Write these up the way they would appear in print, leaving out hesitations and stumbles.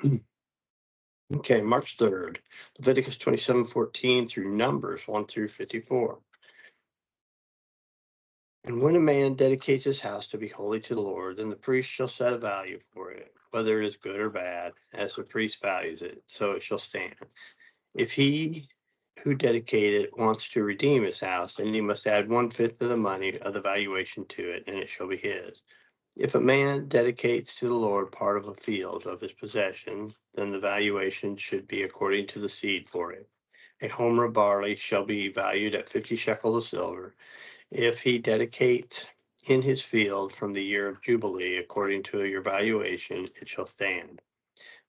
Okay, March 3rd, Leviticus 27:14 through Numbers 1 through 54. And when a man dedicates his house to be holy to the Lord, then the priest shall set a value for it, whether it is good or bad, as the priest values it, so it shall stand. If he who dedicated it wants to redeem his house, then he must add 1/5 of the money of the valuation to it, and it shall be his. If a man dedicates to the Lord part of a field of his possession, then the valuation should be according to the seed for it. A homer of barley shall be valued at 50 shekels of silver. If he dedicates in his field from the year of Jubilee, according to your valuation, it shall stand.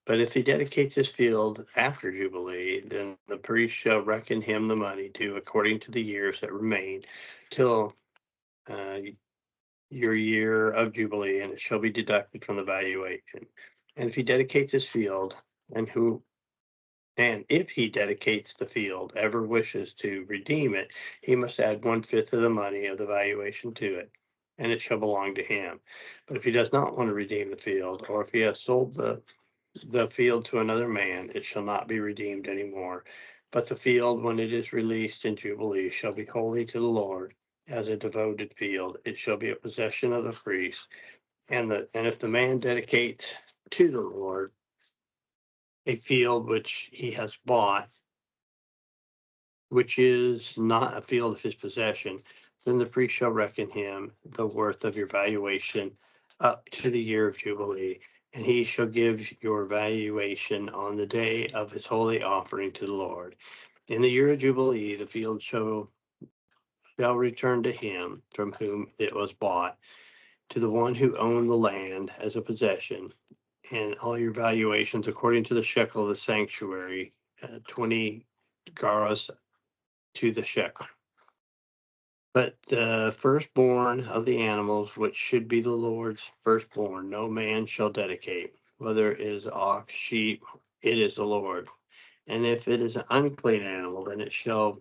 But if he dedicates his field after Jubilee, then the priest shall reckon him the money due according to the years that remain till uh, your year of Jubilee, and it shall be deducted from the valuation. And if he dedicates his field, and who and if he dedicates the field, ever wishes to redeem it, he must add 1/5 of the money of the valuation to it, and it shall belong to him. But if he does not want to redeem the field, or if he has sold the field to another man, it shall not be redeemed any more. But the field, when it is released in Jubilee, shall be holy to the Lord as a devoted field. It shall be a possession of the priest. And if the man dedicates to the Lord a field which he has bought, which is not a field of his possession, then the priest shall reckon him the worth of your valuation up to the year of Jubilee, and he shall give your valuation on the day of his holy offering to the Lord. In the year of Jubilee, the field shall return to him from whom it was bought, to the one who owned the land as a possession, and all your valuations according to the shekel of the sanctuary, 20 garas to the shekel. But the firstborn of the animals, which should be the Lord's firstborn, no man shall dedicate, whether it is ox, sheep, it is the Lord. And if it is an unclean animal, then it shall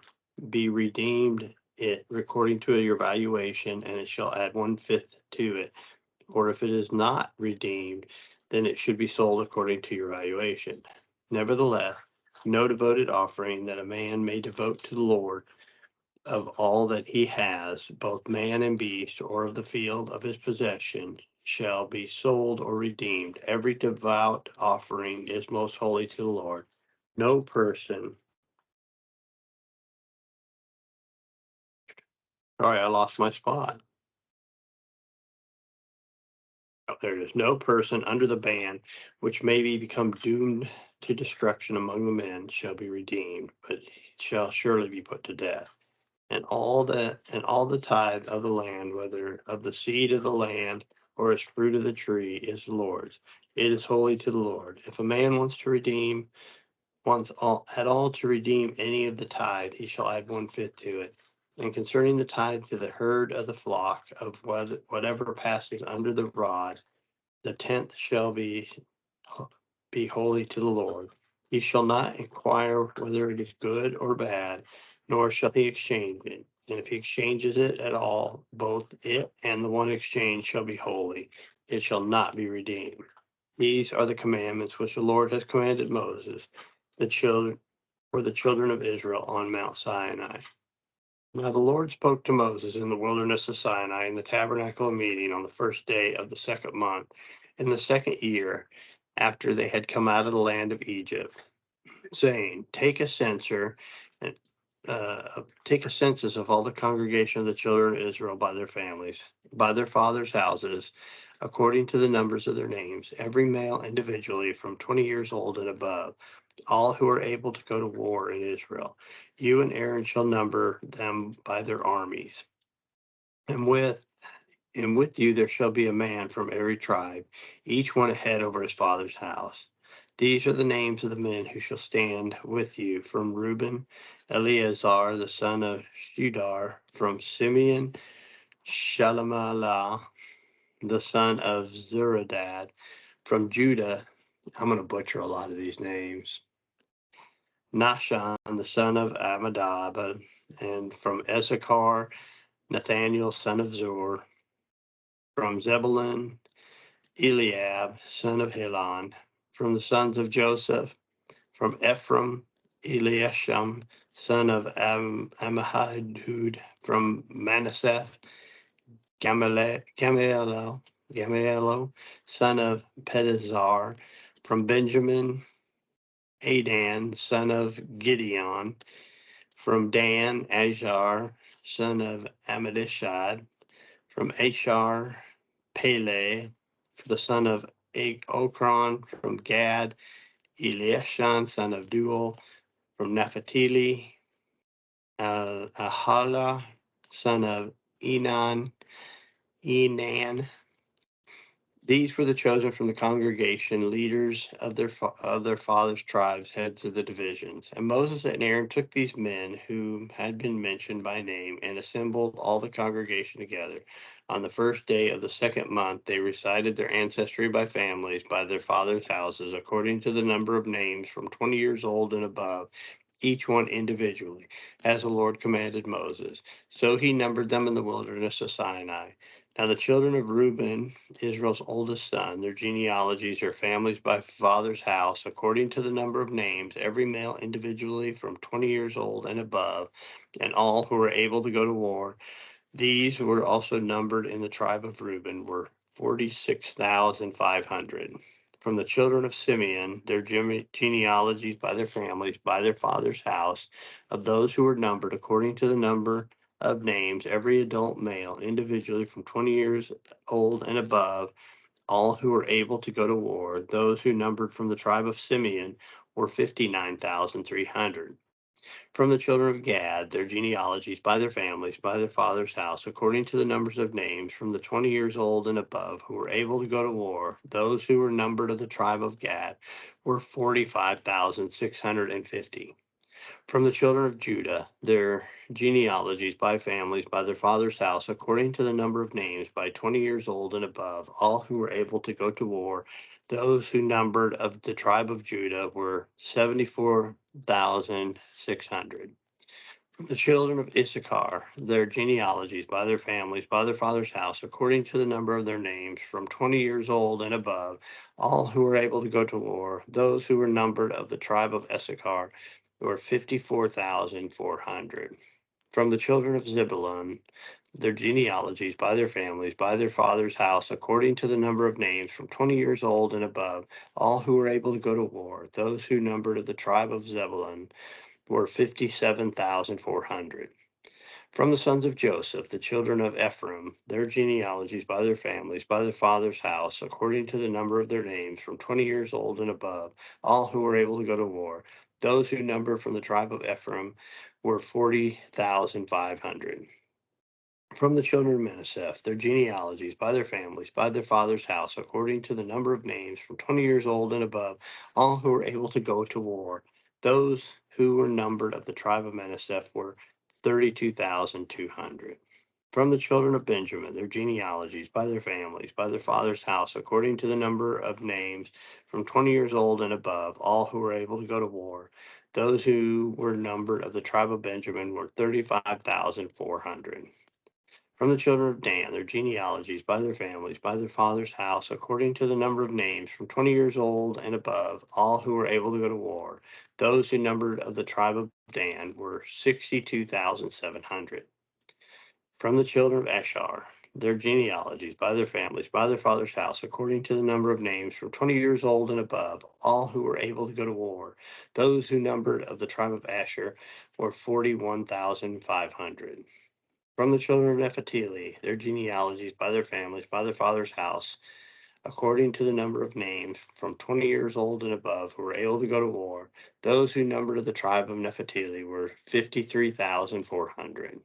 be redeemed it according to your valuation, and it shall add 1/5 to it. Or if it is not redeemed, then it should be sold according to your valuation. Nevertheless, no devoted offering that a man may devote to the Lord of all that he has, both man and beast, or of the field of his possession, shall be sold or redeemed. Every devout offering is most holy to the Lord. No person, sorry, I lost my spot. Oh, there it is. No person under the ban which may be become doomed to destruction among the men shall be redeemed, but shall surely be put to death. And all the tithe of the land, whether of the seed of the land or its fruit of the tree, is the Lord's. It is holy to the Lord. If a man wants at all to redeem any of the tithe, he shall add 1/5 to it. And concerning the tithe to the herd of the flock of whatever passes under the rod, the tenth shall be holy to the Lord. He shall not inquire whether it is good or bad, nor shall he exchange it. And if he exchanges it at all, both it and the one exchange shall be holy. It shall not be redeemed. These are the commandments which the Lord has commanded Moses, the children for the children of Israel on Mount Sinai. Now the Lord spoke to Moses in the wilderness of Sinai in the tabernacle of meeting on the first day of the second month, in the second year after they had come out of the land of Egypt, saying, and take a census of all the congregation of the children of Israel by their families, by their fathers' houses, according to the numbers of their names, every male individually from 20 years old and above, all who are able to go to war in Israel. You and Aaron shall number them by their armies. And with you there shall be a man from every tribe, each one a head over his father's house. These are the names of the men who shall stand with you: from Reuben, Eleazar the son of Shudar; from Simeon, Shalamalah the son of Zuradad; from Judah, I'm going to butcher a lot of these names, Nahshon the son of Amminadab; and from Issachar, Nathaniel son of Zur; from Zebulun, Eliab son of Helon; From the sons of Joseph, from Ephraim, Eliasham, son of Ammihud. From Manasseh, Gamaliel, son of Pedazar. From Benjamin, Adan, son of Gideon. From Dan, Azar, son of Amadishad. From Ashar, Pele, the son of Okron. From Gad, Eliashon, son of Duel. From Naphtali, Ahala, son of Enan. These were the chosen from the congregation, leaders of their fathers' tribes, heads of the divisions. And Moses and Aaron took these men who had been mentioned by name and assembled all the congregation together. On the first day of the second month, they recited their ancestry by families, by their fathers' houses, according to the number of names from 20 years old and above, each one individually, as the Lord commanded Moses. So he numbered them in the wilderness of Sinai. Now the children of Reuben, Israel's oldest son, their genealogies are families by father's house, according to the number of names, every male individually from 20 years old and above, and all who were able to go to war. These were also numbered in the tribe of Reuben, were 46,500. From the children of Simeon, their genealogies by their families, by their father's house, of those who were numbered according to the number of names, every adult male individually from 20 years old and above, all who were able to go to war. Those who numbered from the tribe of Simeon were 59,300. From the children of Gad, their genealogies by their families, by their father's house, according to the numbers of names, from the 20 years old and above, who were able to go to war. Those who were numbered of the tribe of Gad were 45,650. From the children of Judah, their genealogies by families, by their father's house, according to the number of names, by 20 years old and above, all who were able to go to war. Those who numbered of the tribe of Judah were 74,600. From the children of Issachar, their genealogies by their families, by their father's house, according to the number of their names, from 20 years old and above, all who were able to go to war. Those who were numbered of the tribe of Issachar were 54,400. From the children of Zebulun, their genealogies by their families, by their father's house, according to the number of names, from 20 years old and above, all who were able to go to war. Those who numbered of the tribe of Zebulun were 57,400. From the sons of Joseph, the children of Ephraim, their genealogies by their families, by their father's house, according to the number of their names, from 20 years old and above, all who were able to go to war. Those who numbered from the tribe of Ephraim were 40,500. From the children of Manasseh, their genealogies by their families, by their father's house, according to the number of names, from 20 years old and above, all who were able to go to war. Those who were numbered of the tribe of Manasseh were 32,200. From the children of Benjamin, their genealogies by their families, by their father's house, according to the number of names, from 20 years old and above, all who were able to go to war. Those who were numbered of the tribe of Benjamin were 35,400. From the children of Dan, their genealogies by their families, by their father's house, according to the number of names, from 20 years old and above, all who were able to go to war. Those who numbered of the tribe of Dan were 62,700. From the children of Ashar, their genealogies by their families, by their father's house, according to the number of names, from 20 years old and above, all who were able to go to war. Those who numbered of the tribe of Asher were 41,500. From the children of Naphtali, their genealogies by their families, by their father's house, according to the number of names, from 20 years old and above, who were able to go to war. Those who numbered of the tribe of Naphtali were 53,400.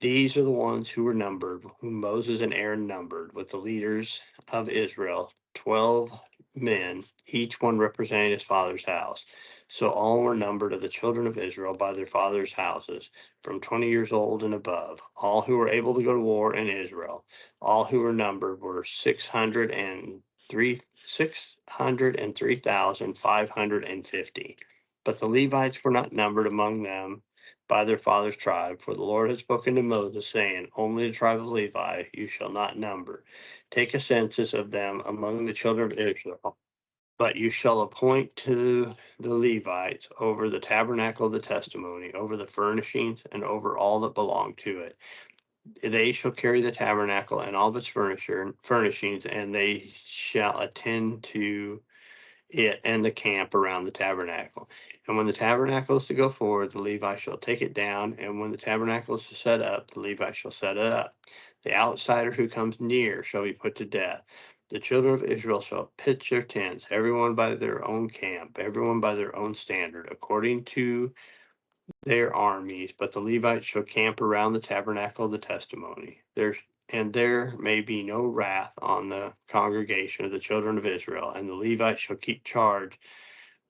These are the ones who were numbered, whom Moses and Aaron numbered, with the leaders of Israel, 12 men, each one representing his father's house. So all were numbered of the children of Israel by their fathers' houses, from 20 years old and above, all who were able to go to war in Israel. All who were numbered were 603,550. But the Levites were not numbered among them by their father's tribe, for the Lord had spoken to Moses, saying, only the tribe of Levi you shall not number. Take a census of them among the children of Israel, But you shall appoint to the Levites over the tabernacle of the testimony, over the furnishings, and over all that belong to it. They shall carry the tabernacle and all of its furnishings, and they shall attend to it and the camp around the tabernacle. And when the tabernacle is to go forward, the Levites shall take it down. And when the tabernacle is to set up, the Levites shall set it up. The outsider who comes near shall be put to death. The children of Israel shall pitch their tents, everyone by their own camp, everyone by their own standard, according to their armies. But the Levites shall camp around the tabernacle of the testimony. There may be no wrath on the congregation of the children of Israel, and the Levites shall keep charge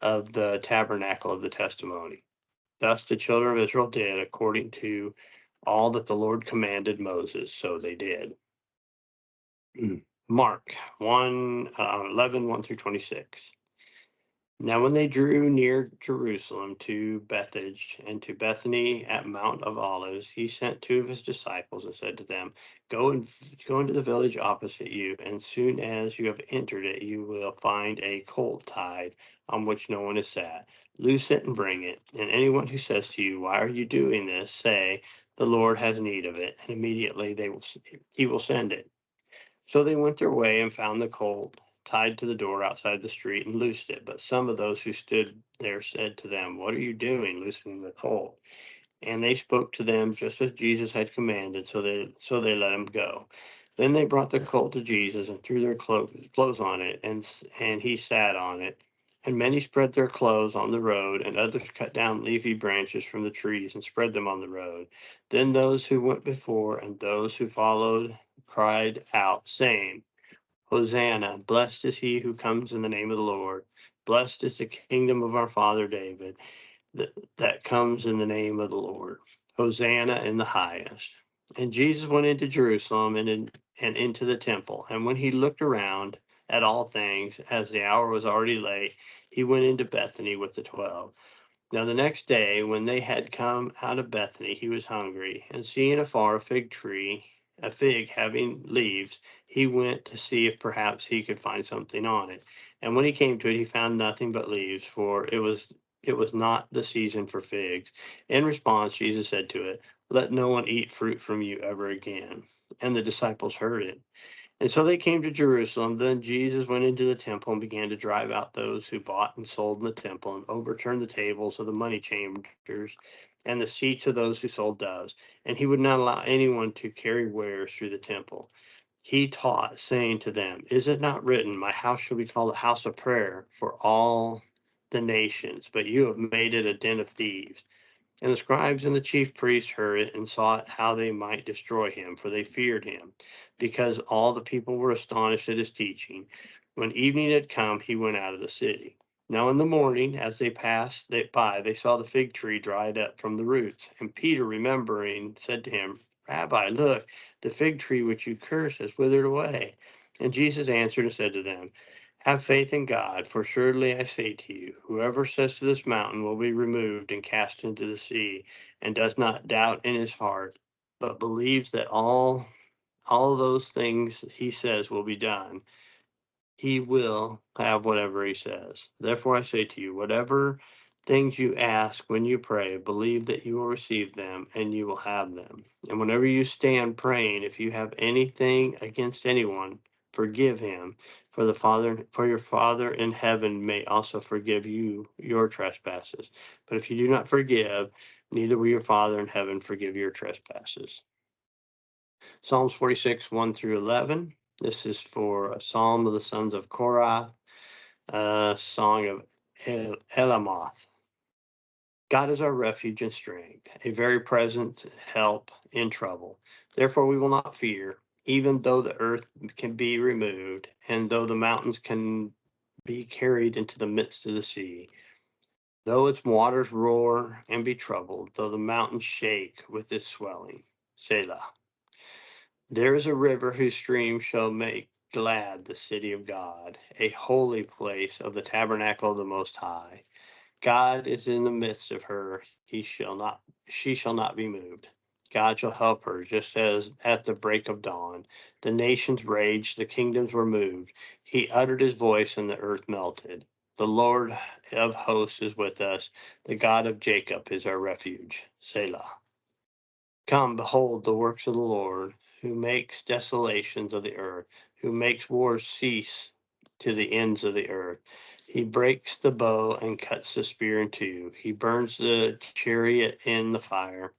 of the tabernacle of the testimony. Thus the children of Israel did according to all that the Lord commanded Moses, so they did. Mark 11, 1 through 26. Now when they drew near Jerusalem to Bethphage and to Bethany at Mount of Olives, he sent two of his disciples and said to them, go into the village opposite you, and soon as you have entered it, you will find a colt tied on which no one is sat. Loose it and bring it. And anyone who says to you, why are you doing this? Say, the Lord has need of it, and immediately he will send it. So they went their way and found the colt tied to the door outside the street and loosed it. But some of those who stood there said to them, what are you doing, loosening the colt? And they spoke to them just as Jesus had commanded, so they let him go. Then they brought the colt to Jesus and threw their clothes on it, and he sat on it. And many spread their clothes on the road, and others cut down leafy branches from the trees and spread them on the road. Then those who went before and those who followed cried out, saying, Hosanna, blessed is he who comes in the name of the Lord. Blessed is the kingdom of our father David that comes in the name of the Lord. Hosanna in the highest. And Jesus went into Jerusalem and into the temple. And when he looked around at all things, as the hour was already late, he went into Bethany with the 12. Now the next day, when they had come out of Bethany, he was hungry, and seeing afar a fig having leaves, he went to see if perhaps he could find something on it. And when he came to it, he found nothing but leaves, for it was not the season for figs. In response, Jesus said to it, let no one eat fruit from you ever again. And the disciples heard it. And so they came to Jerusalem. Then Jesus went into the temple and began to drive out those who bought and sold in the temple, and overturned the tables of the money changers and the seats of those who sold doves. And he would not allow anyone to carry wares through the temple. He taught, saying to them, is it not written, my house shall be called a house of prayer for all the nations, but you have made it a den of thieves? And the scribes and the chief priests heard it and sought how they might destroy him, for they feared him, because all the people were astonished at his teaching. When evening had come, he went out of the city. Now in the morning, as they passed by, they saw the fig tree dried up from the roots. And Peter, remembering, said to him, Rabbi, look, the fig tree which you cursed has withered away. And Jesus answered and said to them, have faith in God, for surely I say to you, whoever says to this mountain will be removed and cast into the sea, and does not doubt in his heart, but believes that all those things he says will be done, he will have whatever he says. Therefore I say to you, whatever things you ask when you pray, believe that you will receive them and you will have them. And whenever you stand praying, if you have anything against anyone, forgive him, for your Father in heaven may also forgive you your trespasses. But if you do not forgive, neither will your Father in heaven forgive your trespasses. Psalms 46, 1 through 11. This is for a psalm of the sons of Korah, a song of Elamoth. God is our refuge and strength, a very present help in trouble. Therefore we will not fear, even though the earth can be removed, and though the mountains can be carried into the midst of the sea. Though its waters roar and be troubled, though the mountains shake with its swelling. Selah. There is a river whose stream shall make glad the city of God, a holy place of the tabernacle of the Most High. God is in the midst of her, she shall not be moved. God shall help her, just as at the break of dawn. The nations raged, the kingdoms were moved. He uttered his voice, and the earth melted. The Lord of hosts is with us. The God of Jacob is our refuge. Selah. Come, behold the works of the Lord, who makes desolations of the earth, who makes wars cease to the ends of the earth. He breaks the bow and cuts the spear in two. He burns the chariot in the fire.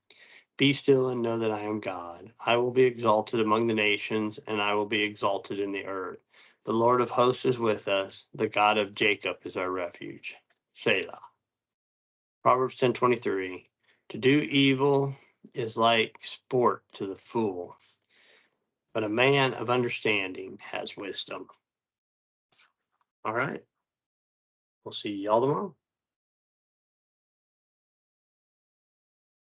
Be still and know that I am God. I will be exalted among the nations, and I will be exalted in the earth. The Lord of hosts is with us. The God of Jacob is our refuge. Selah. Proverbs 10:23. To do evil is like sport to the fool, but a man of understanding has wisdom. All right. We'll see y'all tomorrow.